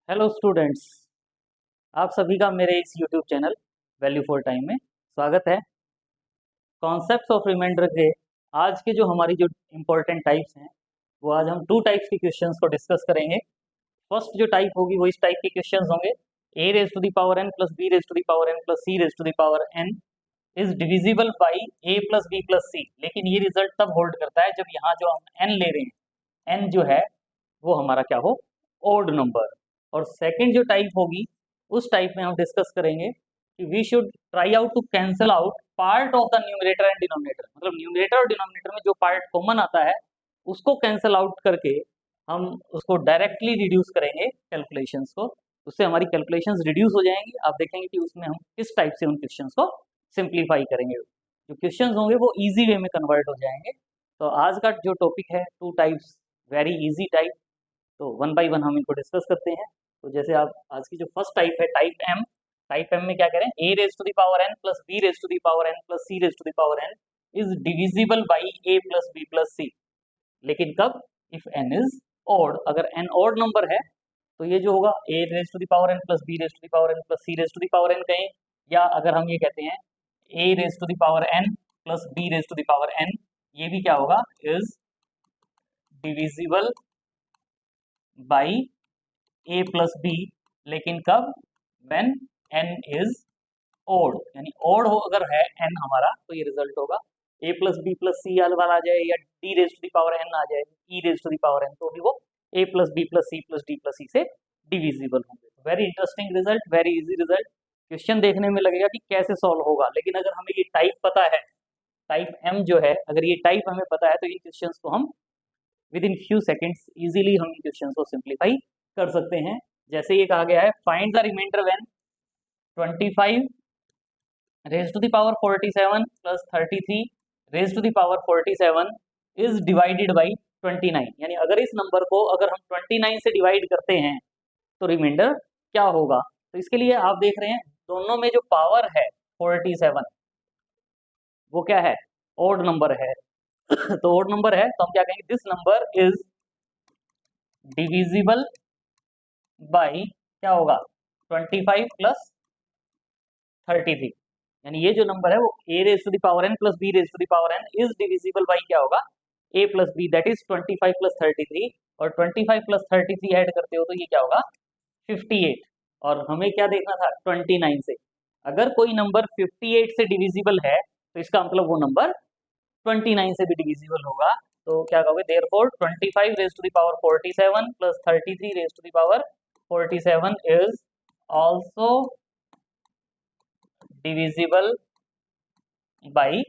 Hello students, आप सभी का मेरे इस YouTube channel value for time में स्वागत है। कॉन्सेप्ट्स ऑफ रिमाइंडर के आज के जो हमारी जो इम्पोर्टेंट टाइप्स हैं वो आज हम टू टाइप्स के क्वेश्चंस को डिस्कस करेंगे। फर्स्ट जो टाइप होगी वो इस टाइप के क्वेश्चंस होंगे, A raise to the power N plus B raise to the power N plus C raise to the power N is divisible by A plus B plus C. लेकिन ये result तब hold करता है जब यहाँ जो हम एन ले रहे हैं, एन जो है वो हमारा क्या हो, ओड नंबर। और सेकंड जो टाइप होगी उस टाइप में हम डिस्कस करेंगे कि we should try out to cancel out part of the numerator and denominator. मतलब न्यूमरेटर और डिनोमिनेटर में जो पार्ट कॉमन आता है उसको कैंसल आउट करके हम उसको डायरेक्टली रिड्यूस करेंगे कैलकुलेशंस को। उससे हमारी कैलकुलेशंस रिड्यूस हो जाएंगी। आप देखेंगे कि उसमें हम किस टाइप से उन क्वेश्चंस को सिंप्लीफाई करेंगे। जो क्वेश्चंस होंगे वो इजी वे में कन्वर्ट हो जाएंगे। तो आज का जो टॉपिक है two types, very easy type. तो वन बाय वन हम इनको डिस्कस करते हैं। तो जैसे आप आज की जो फर्स्ट टाइप है टाइप एम में क्या करें, A raise to the power N plus B raise to the power N plus C raise to the power N is divisible by A plus B plus C. लेकिन कब, if N is odd. अगर N odd number है तो ये जो होगा A raise to the power N plus B raise to the power N plus C raise to the power N कहें, या अगर हम ये कहते हैं A raise to the power N plus B raise to the power N, ये भी क्या होगा, is divisible by A plus B. लेकिन कब, व्हेन एन इज ओड। यानी ओड हो अगर है एन हमारा तो ये रिजल्ट होगा A plus B plus C वाला आ जाए, या D raise to the power N आ जाए, e raise to the power N, तो भी वो A plus B plus D plus C से डिविजिबल होंगे। Very interesting result, very easy result. Question देखने में लगेगा कि कैसे सॉल्व होगा, लेकिन अगर हमें ये टाइप पता है, टाइप एम जो है, अगर ये टाइप हमें पता है तो इन क्वेश्चंस को हम with in few seconds easily हम इन क्वेश्चंस को सिंप्लीफाई कर सकते हैं। जैसे ये कहा गया है, find the remainder when 25 raise to the power 47 plus 33 raise to the power 47 is divided by 29। यानी अगर इस नंबर को अगर हम 29 से डिवाइड करते हैं तो रिमाइंडर क्या होगा। तो इसके लिए आप देख रहे हैं दोनों में जो पावर है 47 वो क्या है, ओड नंबर है। तो ओड नंबर है तो हम क्या कहेंगे, this number is divisible by क्या होगा, 25 प्लस 33। यानी ये जो नंबर है वो A raise to the power N plus B raise to the power N is divisible by क्या होगा, A plus B, that is 25 plus 33। और 25 प्लस 33 ऐड करते हो तो ये क्या होगा, 58। और हमें क्या देखना था, 29 से। अगर कोई नंबर 58 से डिविजिबल है तो इसका मतलब वो नंबर 29 से भी डिविजिबल होगा। तो क्या कहोगे, therefore 25 raise to the power 47 plus 33 raise to the power 47 is also divisible by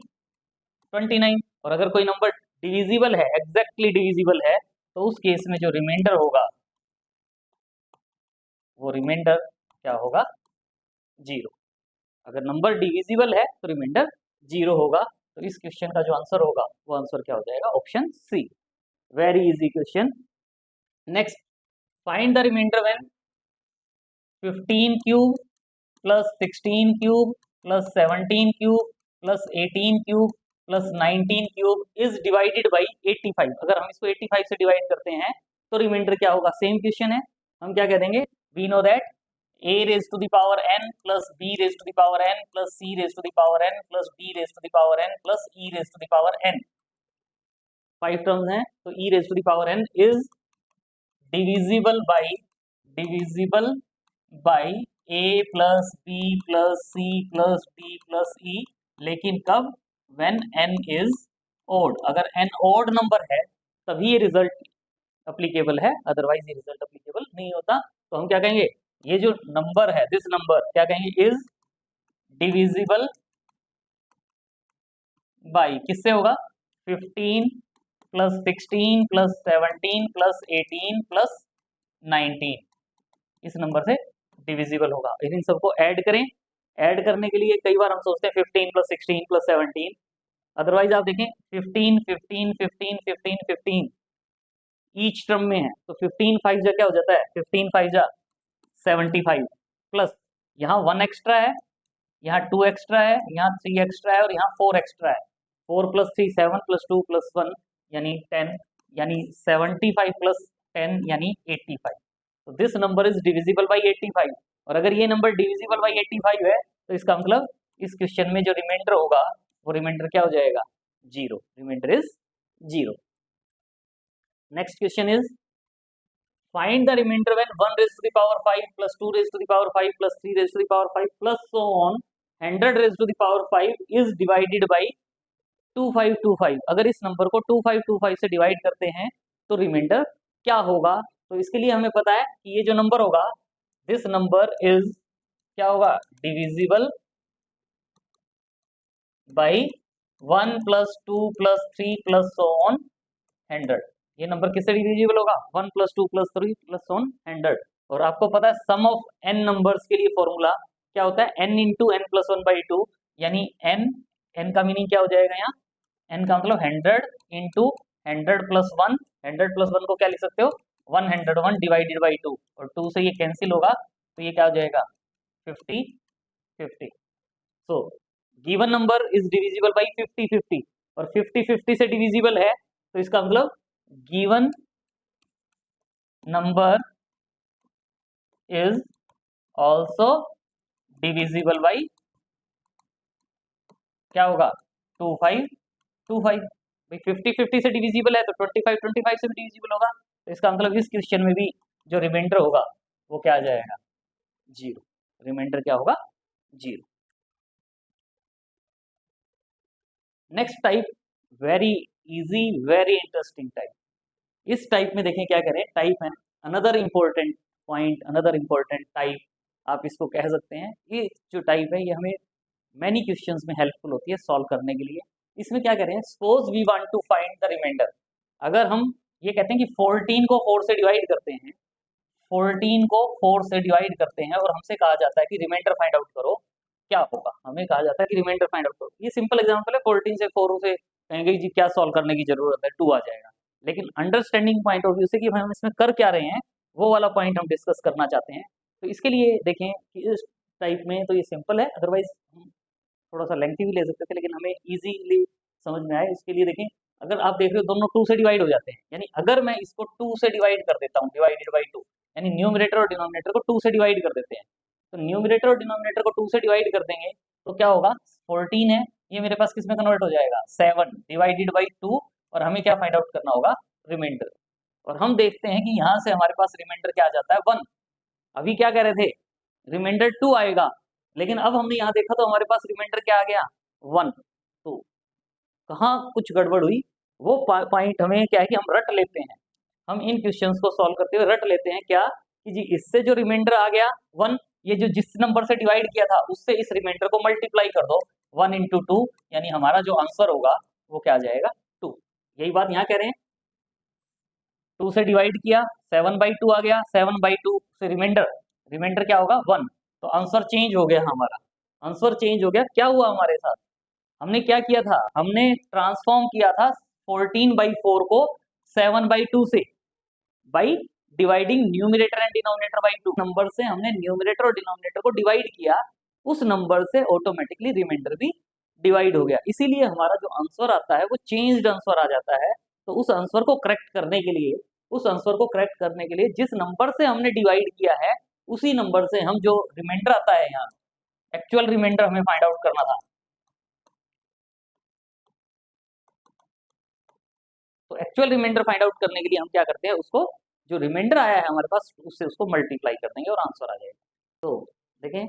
29। और अगर कोई नंबर डिविजिबल है, एग्जैक्टली डिविजिबल है, तो उस केस में जो रिमाइंडर होगा वो रिमाइंडर क्या होगा, जीरो। अगर नंबर डिविजिबल है तो रिमाइंडर जीरो होगा। तो इस क्वेश्चन का जो आंसर होगा वो आंसर क्या हो जाएगा, option c. Very easy question. Next, find the remainder when 15 cube plus 16 cube plus 17 cube plus 18 cube plus 19 cube is divided by 85। अगर हम इसको 85 से डिवाइड करते हैं तो रिमाइंडर क्या होगा, सेम क्वेश्चन है। हम क्या कह देंगे, we know that a raised to the power n plus b raised to the power n plus c raised to the power n plus d raised to the power n plus e raised to the power n, 5 terms हैं। तो e raised to the power n is divisible by a plus b plus c plus d plus e। लेकिन कब, when n is odd। अगर n odd number है तभी ये result applicable है, otherwise ये रिजल्ट अप्लीकेबल नहीं होता। तो हम क्या कहेंगे, ये जो नंबर है, दिस नंबर क्या कहेंगे, इज डिविजिबल बाई, किससे होगा, 15 प्लस 16 प्लस 17 प्लस 18 प्लस 19, इस नंबर से डिविजिबल होगा। इन सबको ऐड करें। ऐड करने के लिए कई बार हम सोचते हैं 15 प्लस 16 प्लस 17, अदरवाइज आप देखें 15 15 15 15 15 ईच टर्म में है। तो 15 5 जा क्या हो जाता है, 15 5 जा 75 प्लस यहाँ 1 एक्स्ट्रा है, यहाँ 2 एक्स्ट्रा है, यहाँ 3 एक्स्ट्रा है और यहाँ 4 एक्स्ट्रा है। 4 प्लस 3 7 प्लस 2 प्लस 1 यानी 10, यानी 75 प्लस 10 यानी 85। तो this number is divisible by 85, और अगर ये नंबर डिविजिबल बाई 85 है तो इसका मतलब इस क्वेश्चन में जो रिमाइंडर होगा वो रिमाइंडर क्या हो जाएगा, 0, remainder is 0। Next question is find the remainder when 1 raise to the power 5 plus 2 raise to the power 5 plus 3 raise to the power 5 plus so on 100 raise to the power 5 is divided by 2525। अगर इस number को 2525 से divide करते हैं तो reminder क्या होगा। तो इसके लिए हमें पता है कि ये जो नंबर होगा, दिस नंबर इज क्या होगा, divisible by 1 plus 2 plus 3 plus so on 100। ये नंबर किससे डिविजिबल होगा, 1 प्लस 2 प्लस 3 प्लस ऑन 100। और आपको पता है सम ऑफ n नंबर्स के लिए फॉर्मूला क्या होता है, n इंटू एन प्लस 1/2, यानी n का मीनिंग क्या हो जाएगा यहाँ, n का मतलब 100 इंटू 100 प्लस 1, 100 प्लस 1 को क्या लिख सकते हो, 101 डिवाइडेड बाई 2, और 2 से ये कैंसिल होगा तो ये क्या हो जाएगा, 50 50। So given number is divisible by 50 50, और 50 50 से डिविजिबल है तो इसका मतलब given number is also divisible by क्या होगा, 2525। भाई 50 50 से डिविजिबल है तो 25 25 से भी डिविजिबल होगा, तो इसका मतलब इस क्वेश्चन में भी जो रिमाइंडर होगा वो क्या आ जाएगा, 0, रिमाइंडर क्या होगा, 0। Next type very easy very interesting type. इस टाइप में देखें क्या करें, टाइप है another important point, another important type आप इसको कह सकते हैं। ये जो टाइप है ये हमें मैनी क्वेश्चंस में हेल्पफुल होती है सॉल्व करने के लिए। इसमें क्या करें, suppose we want to find the remainder. अगर हम ये कहते हैं कि 14 को 4 से डिवाइड करते हैं, 14 को 4 से डिवाइड करते हैं और हमसे कहा जाता है कि रिमाइंडर फाइंड आउट करो, क्या होगा, हमें कहा जाता है कि रिमाइंडर फाइंड आउट करो। ये सिंपल एग्जांपल है, 14 से 4 से कहेंगे जी क्या सॉल्व करने की जरूरत है, 2 आ जाएगा। लेकिन अंडरस्टैंडिंग पॉइंट ऑफ व्यू से कि हम इसमें कर क्या रहे हैं, वो वाला पॉइंट हम डिस्कस करना चाहते हैं। तो इसके लिए देखें कि इस टाइप में तो ये सिंपल है, अदरवाइज हम थोड़ा सा लेंथी भी ले सकते थे, लेकिन हमें इजीली समझ में आए इसके लिए देखें। अगर आप देख रहे हो दोनों 2 से डिवाइड हो जाते हैं, यानी अगर मैं इसको 2 से डिवाइड कर देता हूँ, डिवाइडेड बाई 2, यानी न्यूमरेटर और डिनोमिनेटर को 2 से डिवाइड कर देते हैं, तो न्यूमरेटर और डिनोमिनेटर को 2 से डिवाइड कर देंगे तो क्या होगा, 14 है, ये मेरे पास किस में कन्वर्ट हो जाएगा, 7 डिवाइडेड बाई 2, और हमें क्या फाइंड आउट करना होगा, रिमाइंडर। और हम देखते हैं कि यहाँ से हमारे पास रिमाइंडर क्या आ जाता है, 1। अभी क्या कह रहे थे, रिमाइंडर 2 आएगा, लेकिन अब हमने यहाँ देखा तो हमारे पास रिमाइंडर क्या आ गया, 1। तो कहाँ कुछ गड़बड़ हुई, वो पॉइंट हमें क्या है कि हम रट लेते हैं, हम इन क्वेश्चंस को सॉल्व करते हुए रट लेते हैं क्या कि जी इससे जो रिमाइंडर आ गया 1, ये जो जिस नंबर से डिवाइड किया था उससे इस रिमाइंडर को मल्टीप्लाई कर दो, 1 इंटू 2, यानी हमारा जो आंसर होगा वो क्या आ जाएगा, 2। यही बात यहाँ कह रहे हैं, 2 से डिवाइड किया 7/2 आ गया, 7/2 से रिमाइंडर, रिमाइंडर क्या होगा 1, तो आंसर चेंज हो गया, हमारा आंसर चेंज हो गया। क्या हुआ हमारे साथ, हमने क्या किया था, हमने ट्रांसफॉर्म किया था 14/4 को 7/2 से, by dividing numerator and denominator by 2। Number से हमने न्यूमरेटर और डिनोमिनेटर को डिवाइड किया, उस नंबर से ऑटोमेटिकली रिमाइंडर भी डिवाइड हो गया, इसीलिए हमारा जो आंसर आता है वो चेंज्ड आंसर आ जाता है। तो उस आंसर को करेक्ट करने के लिए, उस आंसर को करेक्ट करने के लिए जिस नंबर से हमने डिवाइड किया है उसी नंबर से हम जो रिमाइंडर आता है, यहाँ एक्चुअल रिमाइंडर हमें फाइंड आउट करना था, तो एक्चुअल रिमाइंडर फाइंड आउट करने के लिए हम क्या करते हैं, उसको जो रिमाइंडर आया है हमारे पास उससे उसको मल्टीप्लाई कर देंगे और आंसर आ जाएगा। तो देखें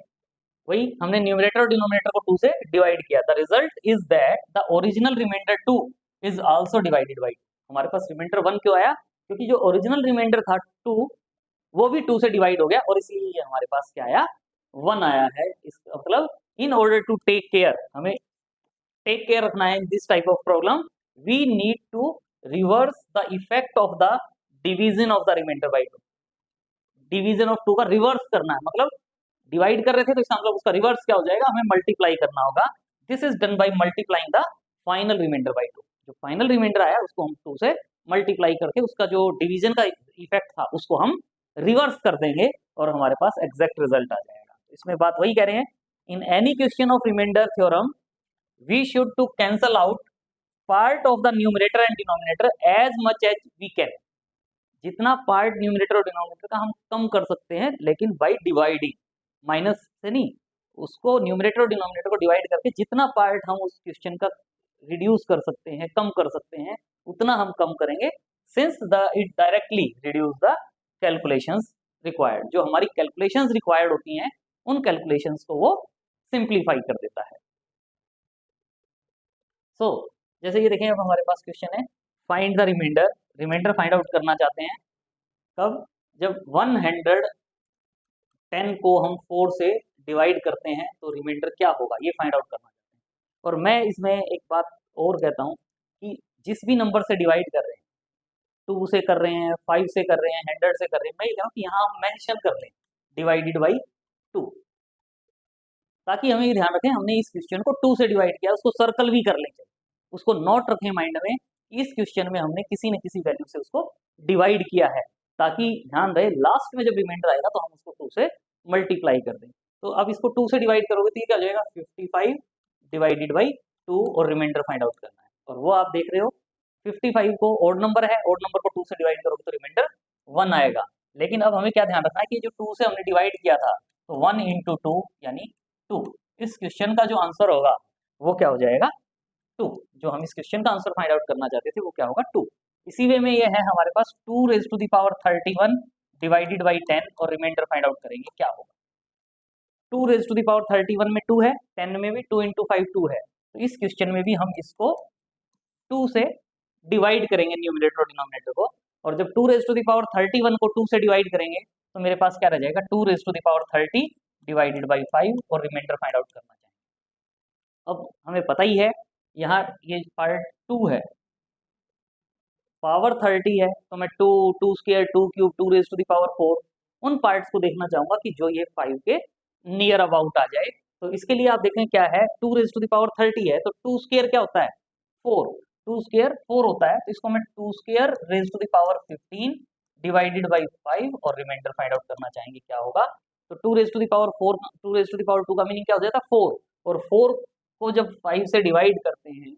वही हमने न्यूमरेटर और डिनोमिनेटर को 2 से डिवाइड किया, the result is that the original remainder 2 is also divided by 2। हमारे पास रिमाइंडर 1 क्यों आया, क्योंकि जो ओरिजिनल रिमाइंडर था 2 वो भी 2 से डिवाइड हो गया, और इसीलिए हमारे पास क्या आया, 1 आया है। इसका मतलब in order to take care, हमें टेक केयर रखना है in this type of problem, we need to reverse the effect of the division of the remainder by 2। Division of 2 का रिवर्स करना है, मतलब डिवाइड कर रहे थे तो इसका मतलब उसका रिवर्स क्या हो जाएगा, हमें मल्टीप्लाई करना होगा। This is done by multiplying the final remainder by 2। जो फाइनल रिमाइंडर आया उसको हम 2 से मल्टीप्लाई करके उसका जो डिवीजन का इफेक्ट था उसको हम रिवर्स कर देंगे और हमारे पास एग्जैक्ट रिजल्ट आ जाएगा। इसमें बात वही कह रहे हैं, in any question of remainder theorem we should to cancel out part of the numerator and denominator as much as we can. जितना पार्ट न्यूमरेटर और डिनोमिनेटर का हम कम कर सकते हैं, लेकिन बाई डिवाइडिंग, माइनस से नहीं, उसको न्यूमरेटर और डिनोमिनेटर को डिवाइड करके जितना पार्ट हम उस क्वेश्चन का रिड्यूस कर सकते हैं, कम कर सकते हैं, उतना हम कम करेंगे, since the it directly reduce the calculations required. जो हमारी कैलकुलेशंस रिक्वायर्ड होती हैं, उन कैलकुलेशंस को वो सिंप्लीफाई कर देता है। सो जैसे ये देखें, अब हमारे पास क्वेश्चन है find the remainder. Remainder find out करना चाहते हैं कब? जब 110 को हम 4 से डिवाइड करते हैं तो रिमाइंडर क्या होगा, ये फाइंड आउट करना चाहते हैं। और मैं इसमें एक बात और कहता हूँ कि जिस भी नंबर से डिवाइड कर रहे हैं, 2 से कर रहे हैं, 5 से कर रहे हैं, 100 से कर रहे हैं, मैं ये कहूँ कि यहाँ हम मेंशन कर लें डिवाइडेड बाई 2, ताकि हमें ये ध्यान रखें हमने इस क्वेश्चन को 2 से डिवाइड किया, उसको सर्कल भी कर लेंगे, उसको नोट रखें माइंड में, इस क्वेश्चन में हमने किसी न किसी वैल्यू से उसको डिवाइड किया है, ताकि ध्यान रहे लास्ट में जब रिमाइंडर आएगा तो हम उसको 2 से मल्टीप्लाई कर दें। तो अब इसको 2 से डिवाइड करोगे तो ये क्या हो जाएगा, 55 डिवाइडेड बाई 2, और रिमाइंडर फाइंड आउट करना है। और वो आप देख रहे हो 55 को ऑड नंबर है, ऑड नंबर को 2 से डिवाइड करोगे तो रिमाइंडर 1 आएगा। लेकिन अब हमें क्या ध्यान रखना है कि जो 2 से हमने डिवाइड किया था, तो 1 इंटू 2 यानी 2, इस क्वेश्चन का जो आंसर होगा वो क्या हो जाएगा, 2। जो हम इस क्वेश्चन का आंसर फाइंड आउट करना चाहते थे वो क्या होगा, 2। इसी वे में ये है हमारे पास 2 raise to the power 31 divided by 10, और रिमाइंडर फाइंड आउट करेंगे क्या होगा। 2 रेज टू द पावर 31 में 2 है, 10 में भी 2 इंटू 5 2 है, तो इस क्वेश्चन में भी हम इसको 2 से डिवाइड करेंगे न्यूमरेटर और डिनोमिनेटर को। और जब 2 रेज टू द पावर 31 को 2 से डिवाइड करेंगे तो मेरे पास क्या रह जाएगा, 2 raise to the power 30 divided by 5, और रिमाइंडर फाइंड आउट करना चाहिए। अब हमें पता ही है यहाँ ये पार्ट 2 है, पावर 30 है, तो मैं 2 2 square 2 cube 2 raise to the power 4, उन पार्ट्स को देखना चाहूंगा कि जो ये 5 के नियर अबाउट आ जाए। तो इसके लिए आप देखें क्या है, 2 रेज टू द पावर 30 है, तो 2 स्क्वायर क्या होता है, 4, 2 स्क्वायर 4 होता है, तो इसको मैं 2 square raise to the power 15 divided by 5, और रिमाइंडर फाइंड आउट करना चाहेंगे क्या होगा। तो 2 raise to the power 4, 2 raise to the power 2 का मीनिंग क्या हो जाता है, 4, और 4 को जब 5 से डिवाइड करते हैं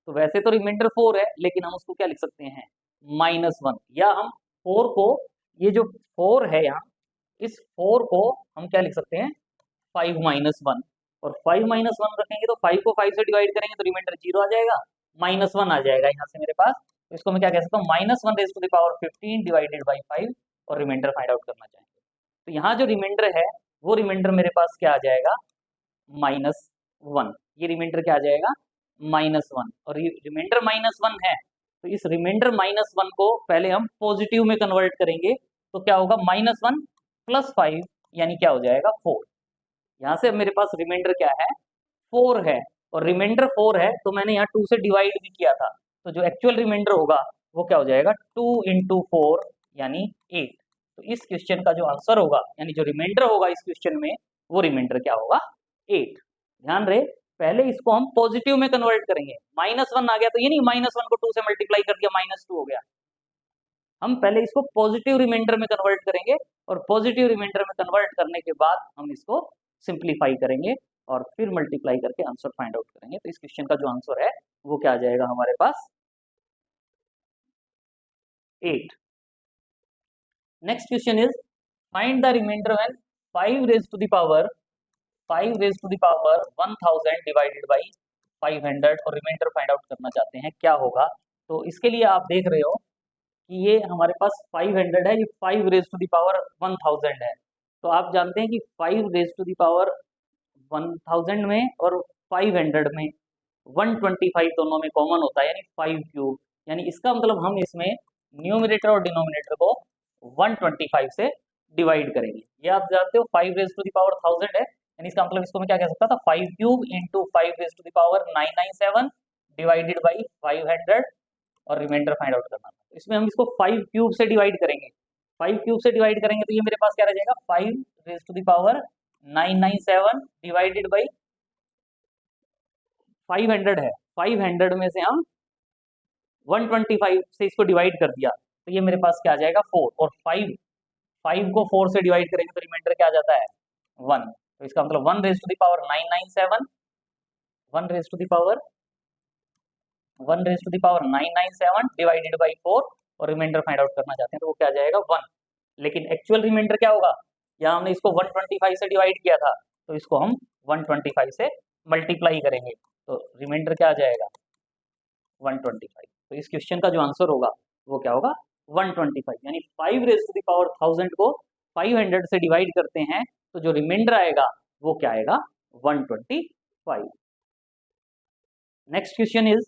तो वैसे तो रिमाइंडर 4 है, लेकिन हम उसको क्या लिख सकते हैं, -1, या हम 4 को, ये जो 4 है यहाँ, इस 4 को हम क्या लिख सकते हैं, 5 -1, और 5 -1 रखेंगे तो 5 को 5 से डिवाइड करेंगे तो रिमाइंडर 0 आ जाएगा, -1 आ जाएगा यहाँ से मेरे पास। तो इसको मैं क्या कह सकता हूँ, -1 raise to the power 15 divided by 5, और रिमाइंडर फाइंड आउट करना चाहेंगे। तो यहाँ जो रिमाइंडर है वो रिमाइंडर मेरे पास क्या आ जाएगा, -1, ये रिमाइंडर क्या आ जाएगा, -1, और ये रिमाइंडर -1 है, तो इस रिमाइंडर -1 को पहले हम पॉजिटिव में कन्वर्ट करेंगे, तो क्या होगा, -1 + 5 यानी क्या हो जाएगा, 4। यहाँ से मेरे पास रिमाइंडर क्या है, 4 है, और रिमाइंडर 4 है तो मैंने यहाँ 2 से डिवाइड भी किया था, तो जो एक्चुअल रिमाइंडर होगा वो क्या हो जाएगा, 2 इंटू 4 यानी 8। तो इस क्वेश्चन का जो आंसर होगा, यानी जो रिमाइंडर होगा इस क्वेश्चन में, वो रिमाइंडर क्या होगा, 8। ध्यान रहे, पहले इसको हम पॉजिटिव में कन्वर्ट करेंगे, -1 आ गया तो ये नहीं -1 को 2 से मल्टीप्लाई कर दिया -2 हो गया, हम पहले इसको पॉजिटिव रिमाइंडर में कन्वर्ट करेंगे, और पॉजिटिव रिमाइंडर में कन्वर्ट करने के बाद हम इसको सिंप्लीफाई करेंगे और फिर मल्टीप्लाई करके आंसर फाइंड आउट करेंगे। तो इस क्वेश्चन का जो आंसर है वो क्या आ जाएगा हमारे पास, 8। Next question is find the remainder when 5 raise to the power 1000 divided by 500, और रिमाइंडर फाइंड आउट करना चाहते हैं क्या होगा। तो इसके लिए आप देख रहे हो कि ये हमारे पास 500 है, ये 5 रेज टू द पावर 1000 है, तो आप जानते हैं कि 5 रेज टू द पावर 1000 में और 500 में 125 दोनों में कॉमन होता है, यानी 5 क्यूब, यानी इसका मतलब हम इसमें न्यूमरेटर और डिनोमिनेटर को 125 से डिवाइड करेंगे। ये आप जानते हो 5 रेज टू द पावर 1000 है, यानी इसका मतलब इसको मैं क्या कह सकता था, 5 cube into 5 raise to the power 997 divided by 500, और रिमाइंडर फाइंड आउट करना था। इसमें हम इसको 5 क्यूब से डिवाइड करेंगे, 5 क्यूब से डिवाइड करेंगे तो ये मेरे पास क्या रह जाएगा, 5 raise to the power 997 divided by 500 है, 500 में से हम 125 से इसको डिवाइड कर दिया, तो ये मेरे पास क्या आ जाएगा, 4, और 5 को 4 से डिवाइड करेंगे तो रिमाइंडर क्या आ जाता है, 1। तो इसका मतलब 1 raise to the power 997, 1 raise to the power 997 divided by 4, और रिमाइंडर फाइंड आउट करना चाहते हैं तो वो क्या आ जाएगा 1। लेकिन एक्चुअल रिमाइंडर क्या होगा, यहाँ हमने इसको 125 से डिवाइड किया था तो इसको हम 125 से मल्टीप्लाई करेंगे तो रिमाइंडर क्या आ जाएगा 125। तो इस क्वेश्चन का जो आंसर होगा वो क्या होगा 125, यानी 5 रेज़ टू द पावर 1000 को 500 से डिवाइड करते हैं तो जो रिमाइंडर आएगा वो क्या आएगा 125। Next question is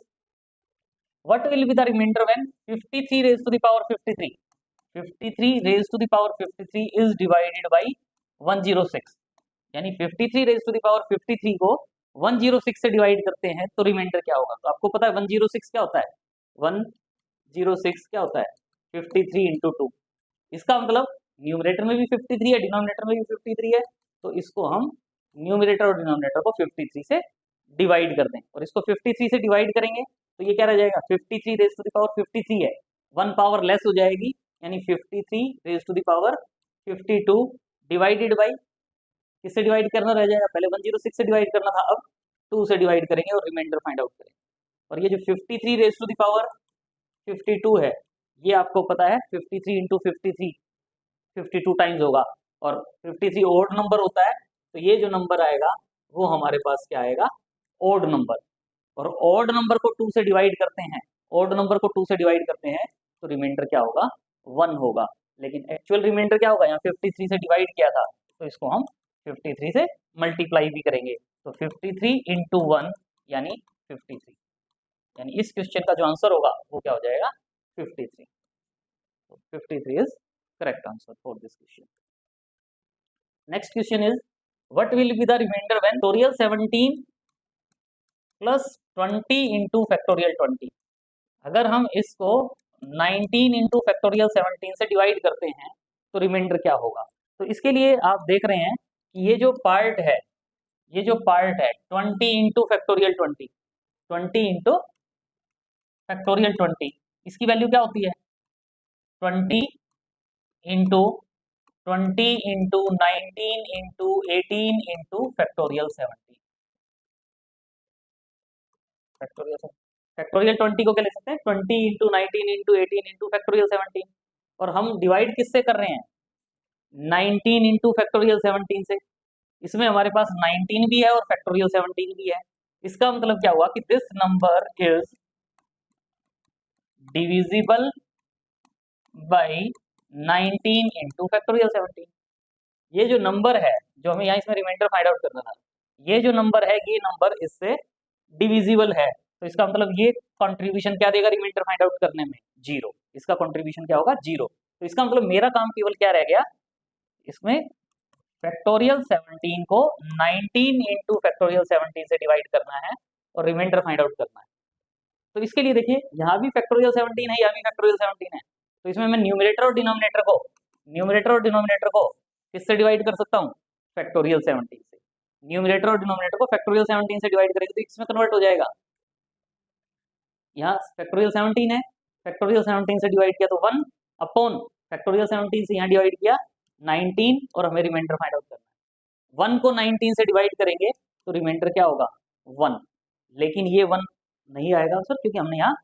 what will be the remainder when 53 raised to the power 53 raised to the power 53 is divided by 106, यानी 53 raised to the power 53 को 106 से डिवाइड करते हैं तो रिमाइंडर क्या होगा। तो आपको पता है 106 क्या होता है, 106 क्या होता है 53 इंटू 2। इसका मतलब न्यूमरेटर में भी 53 है, डिनोमिनेटर में भी 53 है, तो इसको हम न्यूमरेटर और डिनोमिनेटर को 53 से डिवाइड कर दें और इसको 53 से डिवाइड करेंगे तो ये क्या रह जाएगा 53 रेज़ टू द पावर 53 है, 1 पावर लेस हो जाएगी, यानी 53 raise to the power 52 divided by किससे डिवाइड करना रह जाएगा, पहले 106 से डिवाइड करना था, अब 2 से डिवाइड करेंगे और रिमाइंडर फाइंड आउट करेंगे। और ये जो 53 रेज़ टू द पावर 52 है ये आपको पता है 53 इंटू 53 52 टाइम्स होगा और 53 ओड नंबर होता है, तो ये जो नंबर आएगा वो हमारे पास क्या आएगा ओड नंबर। और ओड नंबर को 2 से डिवाइड करते हैं, ओड नंबर को 2 से डिवाइड करते हैं तो रिमाइंडर क्या होगा 1 होगा। लेकिन एक्चुअल रिमाइंडर क्या होगा, यहाँ 53 से डिवाइड किया था तो इसको हम 53 से मल्टीप्लाई भी करेंगे तो 53 इंटू 1 यानी 53, यानी इस क्वेश्चन का जो आंसर होगा वो क्या हो जाएगा 53। तो 53 is correct answer for this question. Next question is what will be the remainder when factorial 17 plus 20 into factorial 20। अगर हम इसको 19 इंटू फैक्टोरियल 17 से डिवाइड करते हैं तो रिमाइंडर क्या होगा। तो इसके लिए आप देख रहे हैं कि ये जो पार्ट है 20 इंटू फैक्टोरियल 20 इंटू फैक्टोरियल 20, इसकी वैल्यू क्या होती है 20 into 20 into 19 into 18 into factorial 17। Factorial 20 को क्या लिख सकते हैं 20 इंटू 19 इंटू 18 इंटू फैक्टोरियल 17, और हम डिवाइड किससे कर रहे हैं 19 इंटू फैक्टोरियल 17 से। इसमें हमारे पास 19 भी है और फैक्टोरियल 17 भी है। इसका मतलब क्या हुआ कि this number is divisible by 19 into factorial 17। ये जो नंबर है जो हमें यहाँ इसमें रिमाइंडर फाइंड आउट करना था, ये जो नंबर है ये नंबर इससे डिविजिबल है, तो इसका मतलब ये कंट्रीब्यूशन क्या देगा रिमाइंडर फाइंड आउट करने में 0। इसका कंट्रीब्यूशन क्या होगा 0। तो इसका मतलब मेरा काम केवल क्या रह गया, इसमें फैक्टोरियल 17 को 19 इंटू फैक्टोरियल 17 से डिवाइड करना है और रिमाइंडर फाइंड आउट करना है। तो इसके लिए देखिए यहाँ भी फैक्टोरियल 17 है, यहाँ भी फैक्टोरियल 17 है, तो इसमें मैं न्यूमरेटर और डिनोमिनेटर को किससे डिवाइड कर सकता हूँ फैक्टोरियल 17 से। न्यूमरेटर और डिनोमिनेटर को फैक्टोरियल 17 से डिवाइड करेंगे तो इसमें कन्वर्ट हो जाएगा। यहाँ फैक्टोरियल 17 है, फैक्टोरियल 17 से डिवाइड किया तो 1 अपॉन फैक्टोरियल 17 से यहाँ डिवाइड किया 19 और हमें रिमाइंडर फाइंड आउट करना है। 1 को 19 से डिवाइड करेंगे तो रिमाइंडर क्या होगा 1, लेकिन ये 1 नहीं आएगा आंसर क्योंकि हमने यहाँ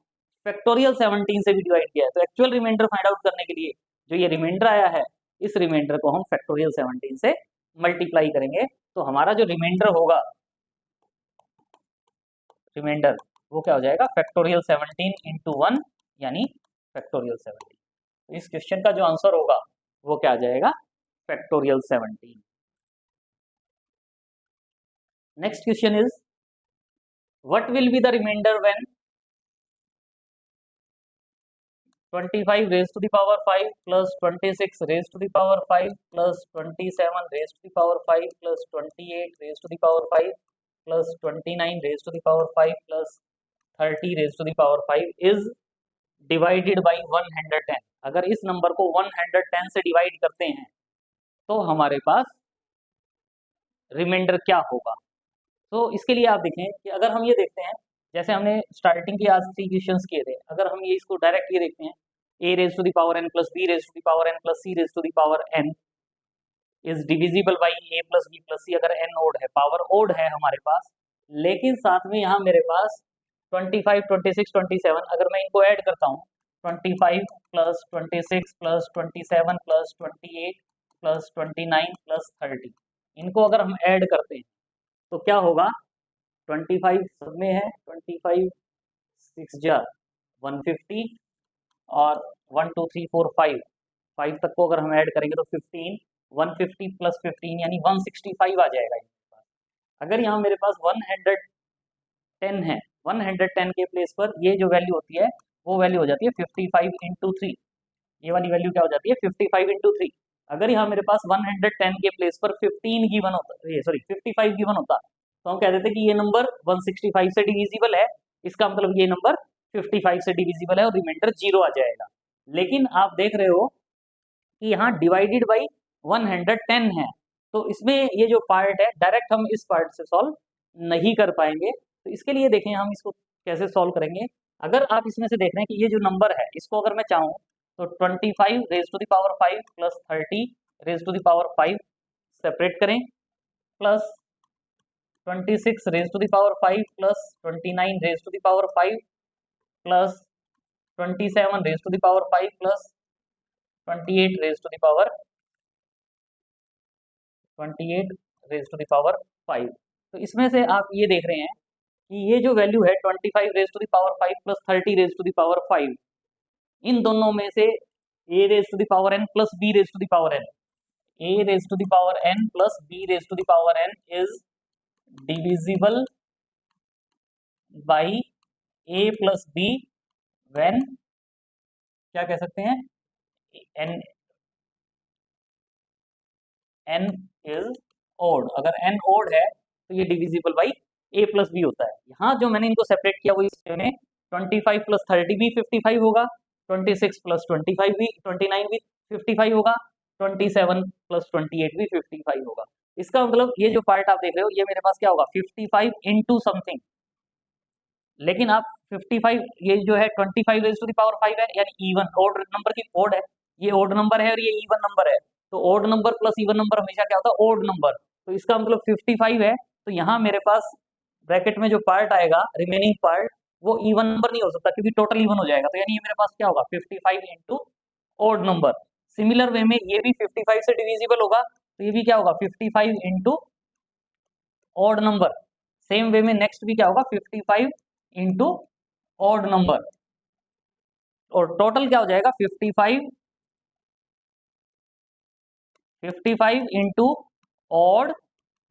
फैक्टोरियल 17 से भी डिवाइड किया है। तो एक्चुअल रिमाइंडर फाइंड आउट करने के लिए जो ये रिमाइंडर आया है इस रिमाइंडर को हम फैक्टोरियल 17 से मल्टीप्लाई करेंगे तो हमारा जो रिमाइंडर होगा रिमाइंडर वो क्या हो जाएगा फैक्टोरियल 17 इंटू 1 यानी फैक्टोरियल 17। तो इस क्वेश्चन का जो आंसर होगा वो क्या आ जाएगा factorial 17। Next question is what will be the remainder when 25 raised to the power 5 plus 26 raised to the power 5 plus 27 raised to the power 5 plus 28 raised to the power 5 plus 29 raised to the power 5 plus 30 raised to the power 5 is divided by 110। अगर इस number को 110 से divide करते हैं तो हमारे पास reminder क्या होगा। तो इसके लिए आप देखें कि अगर हम ये देखते हैं जैसे हमने स्टार्टिंग के आज 3 क्वेश्चंस किए थे, अगर हम ये इसको डायरेक्ट ये देखते हैं a raised to the power n plus b raised to the power n plus c raised to the power n is divisible by a plus b plus c। अगर n ओड है, power odd है हमारे पास, लेकिन साथ में यहाँ मेरे पास 25, 26, 27 अगर मैं इनको ऐड करता हूँ 25 plus 26 plus 27 plus 28 plus 29 plus 30, इनको अगर हम ऐड करते हैं तो क्या होगा? 25 सब में है, 25 6 जा 150 और 1 2 3 4 5 तक को अगर हम ऐड करेंगे तो 15, 150 प्लस 15 यानी 165 आ जाएगा। अगर यहाँ मेरे पास 110 है, 110 के प्लेस पर ये जो वैल्यू होती है वो वैल्यू हो जाती है 55 इंटू 3। ये वाली वैल्यू क्या हो जाती है? 55 इंटू 3। अगर यहाँ मेरे पास 110 के प्लेस पर 15 गिवन होता, ये सॉरी 55 गिवन होता, तो हम कह देते कि ये नंबर 165 से डिविजिबल है, इसका मतलब ये नंबर 55 से डिविजिबल है और रिमाइंडर 0 आ जाएगा। लेकिन आप देख रहे हो कि यहाँ डिवाइडेड बाई 110 है, तो इसमें ये जो पार्ट है डायरेक्ट हम इस पार्ट से सॉल्व नहीं कर पाएंगे। तो इसके लिए देखें हम इसको कैसे सॉल्व करेंगे। अगर आप इसमें से देख रहे हैं कि ये जो नंबर है इसको अगर मैं चाहूँ तो 25 raise to the power 5 plus 30 raise to the power 5 separate करें, plus 26 raise to the power 5 plus 29 raise to the power 5 plus 27 raise to the power 5 plus 28 raise to the power 5। तो इसमें से आप ये देख रहे हैं कि ये जो वैल्यू है 25 raise to the power 5 plus 30 raise to the power 5, इन दोनों में से a raise to the power n plus b raise to the power n, a raise to the power n plus b raise to the power n is divisible by a plus b when क्या कह सकते हैं n is odd. अगर n odd है तो ये divisible by a plus B होता है। यहाँ जो मैंने इनको सेपरेट किया वो इसमें 25 प्लस 30 भी 55 होगा, 26 प्लस 25 भी 29 भी 55 होगा, 27 प्लस 28 भी 55 होगा। इसका मतलब ये जो पार्ट आप देख रहे हो ये मेरे पास क्या होगा 55 इंटू समथिंग, लेकिन आप 55 ये जो है 25 रेज टू द पावर 5 है यानी इवन ओड नंबर की ओड है, ये ओड नंबर है और ये इवन नंबर है, तो odd number plus even number हमेशा क्या होता है ओड नंबर। तो इसका मतलब 55 है, तो यहाँ मेरे पास ब्रैकेट में जो पार्ट आएगा रिमेनिंग पार्ट वो इवन नंबर नहीं हो सकता क्योंकि टोटल इवन हो जाएगा, तो यानी ये मेरे पास क्या होगा 55 into odd number. Similar way में ये भी 55 से डिविजिबल होगा, तो ये भी क्या होगा 55 into odd number. Same way में नेक्स्ट भी क्या होगा 55 इंटू ऑड नंबर, और टोटल क्या हो जाएगा 55 into odd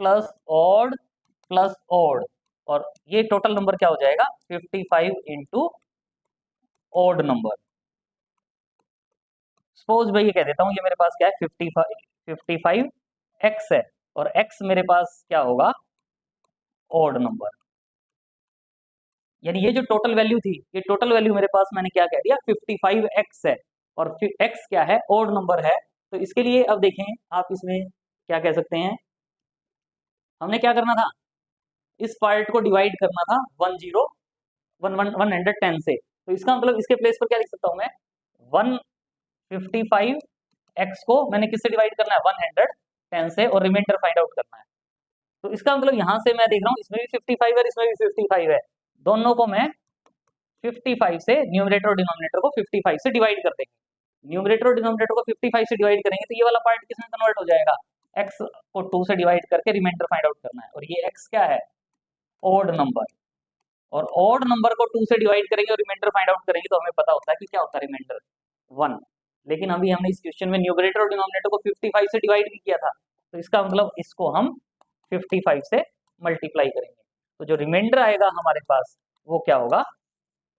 plus odd plus odd, और ये टोटल नंबर क्या हो जाएगा 55 इंटू ऑड नंबर। सपोज भाई ये कह देता हूं ये मेरे पास क्या है 55 एक्स है और एक्स मेरे पास क्या होगा ऑड नंबर, यानी ये जो टोटल वैल्यू थी ये टोटल वैल्यू मेरे पास मैंने क्या कह दिया 55x है और फिर x क्या है ऑड नंबर है। तो इसके लिए अब देखें आप इसमें क्या कह सकते हैं, हमने क्या करना था इस पार्ट को डिवाइड करना था 110 से, तो इसका मतलब इसके प्लेस पर क्या लिख सकता हूं मैं 155x को मैंने किससे डिवाइड करना है 110 से और रिमाइंडर फाइंड आउट करना है। तो इसका मतलब यहां से मैं देख रहा हूं इसमें भी 55 है इसमें भी 55 है, दोनों को मैं 55 से न्यूमरेटर और डिनोमिनेटर को 55 से डिवाइड कर देंगे। न्यूमरेटर और डिनोमिनेटर को 55 से डिवाइड करेंगे तो ये वाला पार्ट किसमें कन्वर्ट हो जाएगा x को 2 से डिवाइड करके रिमाइंडर फाइंड आउट करना है, और ये x क्या है ओड नंबर, और ओड नंबर को 2 से डिवाइड करेंगे और रिमाइंडर फाइंड आउट करेंगे तो हमें पता होता है कि क्या होता है रिमाइंडर 1। लेकिन अभी हमने इस क्वेश्चन में न्यूमरेटर और डिनोमिनेटर को 55 से डिवाइड भी किया था, तो इसका मतलब इसको हम 55 से मल्टीप्लाई करेंगे, तो जो रिमाइंडर आएगा हमारे पास वो क्या होगा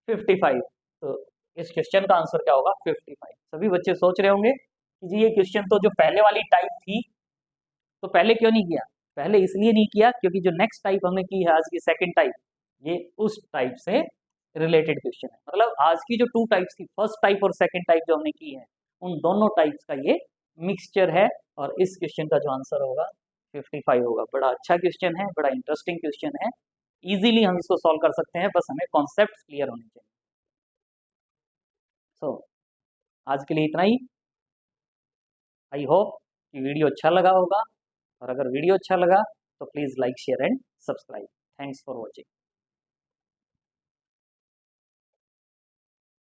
55। तो इस क्वेश्चन का आंसर क्या होगा 55। सभी बच्चे सोच रहे होंगे कि जी ये क्वेश्चन तो जो पहले वाली टाइप थी तो पहले क्यों नहीं किया, पहले इसलिए नहीं किया क्योंकि जो नेक्स्ट टाइप हमने की है आज की सेकंड टाइप ये उस टाइप से रिलेटेड क्वेश्चन है। मतलब आज की जो 2 टाइप्स की फर्स्ट टाइप और सेकंड टाइप जो हमने की है उन दोनों टाइप्स का ये मिक्सचर है, और इस क्वेश्चन का जो आंसर होगा 55 होगा। बड़ा अच्छा क्वेश्चन है, बड़ा इंटरेस्टिंग क्वेश्चन है, इजीली हम इसको सॉल्व कर सकते हैं, बस हमें कॉन्सेप्ट क्लियर होने चाहिए। सो आज के लिए इतना ही। आई होप कि वीडियो अच्छा लगा होगा, और अगर वीडियो अच्छा लगा तो please like share and subscribe. Thanks for watching.